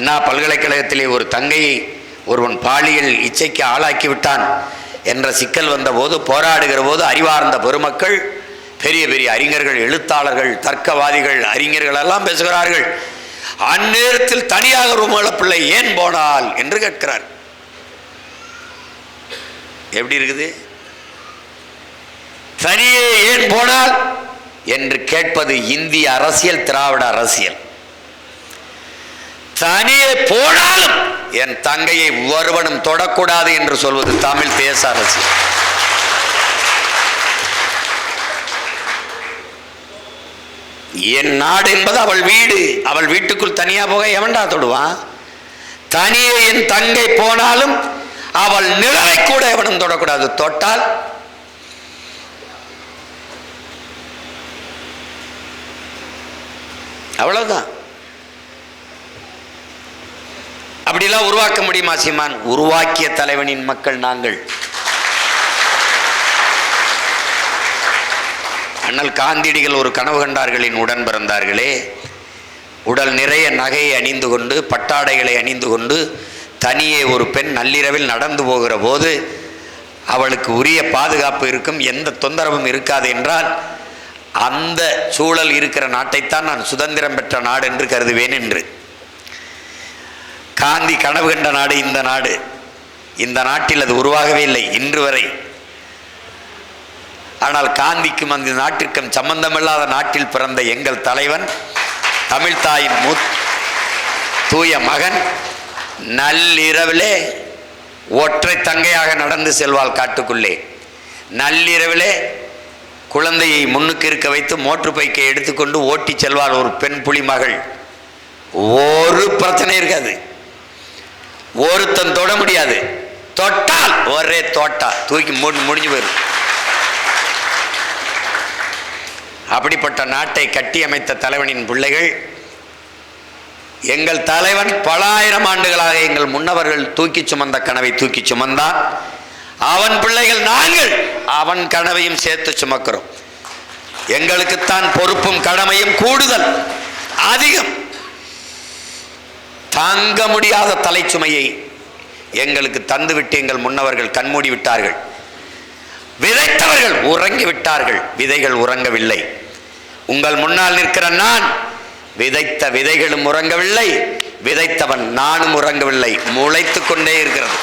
அண்ணா பல்கலைக்கழகத்திலே ஒரு தங்கையை ஒருவன் பாலியல் இச்சைக்கு ஆளாக்கி விட்டான் என்ற சிக்கல் வந்தபோது, போராடுகிற போது அறிவார்ந்த பெருமக்கள், பெரிய பெரிய அறிஞர்கள், எழுத்தாளர்கள், தர்க்கவாதிகள், அறிஞர்கள் எல்லாம் பேசுகிறார்கள். அந்நேரத்தில் தனியாக ரூமல பிள்ளை ஏன் போனால் என்று கேட்கிறார். எப்படி இருக்குது? தனியே ஏன் போனால் என்று கேட்பது இந்திய அரசியல், திராவிட அரசியல். தனியே போனாலும் என் தங்கையை ஒருவனும் தொடக்கூடாது என்று சொல்வது தமிழ் தேச அரசியல். என் நாடு என்பது அவள் வீடு. அவள் வீட்டுக்குள் தனியா போக எவன்டா தொடுவான்? தனியே என் தங்கை போனாலும் அவள் நிழலை கூட எவனும் தொடக்கூடாது. தொட்டால் அவ்வளவுதான். அப்படிலாம் உருவாக்க முடியுமா சீமான்? உருவாக்கிய தலைவனின் மக்கள் நாங்கள். அண்ணல் காந்தியடிகள் ஒரு கனவு கண்டார்களின் உடன் பிறந்தார்களே, உடல் நிறைய நகையை அணிந்து கொண்டு, பட்டாடைகளை அணிந்து கொண்டு தனியே ஒரு பெண் நள்ளிரவில் நடந்து போகிற போது அவளுக்கு உரிய பாதுகாப்பு இருக்கும், எந்த தொந்தரவும் இருக்காது என்றால் அந்த சூழல் இருக்கிற நாட்டைத்தான் நான் சுதந்திரம் பெற்ற நாடு என்று கருதுவேன் என்று காந்தி கனவு கண்ட நாடு இந்த நாடு. இந்த நாட்டில் அது உருவாகவே இல்லை இன்று வரை. ஆனால் காந்திக்கும் அந்த நாட்டிற்கும் சம்பந்தமில்லாத நாட்டில் பிறந்த எங்கள் தலைவன், தமிழ்தாயின் தூய மகன், நள்ளிரவிலே ஒற்றை தங்கையாக நடந்து செல்வாள் காட்டுக்குள்ளே. நள்ளிரவிலே குழந்தையை முன்னுக்கு இருக்க வைத்து மோட்ரு பைக்கை எடுத்துக்கொண்டு ஓட்டி செல்வாள் ஒரு பெண் புலி மகள். ஒரு பிரச்சனை இருக்காது, ஒருத்தன் தொட முடியாது. தொட்டால் ஒரே தோட்டா தூக்கி முடிஞ்சு போயிடும். அப்படிப்பட்ட நாட்டை கட்டி அமைத்த தலைவனின் பிள்ளைகள். எங்கள் தலைவன் பல ஆயிரம் ஆண்டுகளாக எங்கள் முன்னவர்கள் தூக்கி சுமந்த கனவை தூக்கி சுமந்தான். அவன் பிள்ளைகள் நாங்கள் அவன் கனவையும் சேர்த்து சுமக்கிறோம். எங்களுக்குத்தான் பொறுப்பும் கடமையும் கூடுதல் அதிகம். தாங்க முடியாத தலைச்சுமையை எங்களுக்கு தந்துவிட்டு எங்கள் முன்னவர்கள் கண்மூடி விட்டார்கள். விதைத்தவர்கள் உறங்கி விட்டார்கள், விதைகள் உறங்கவில்லை. உங்கள் முன்னால் நிற்கிற நான், விதைத்த விதைகளும் உறங்கவில்லை, விதைத்தவன் நானும் உறங்கவில்லை, முளைத்து கொண்டே இருக்கிறது.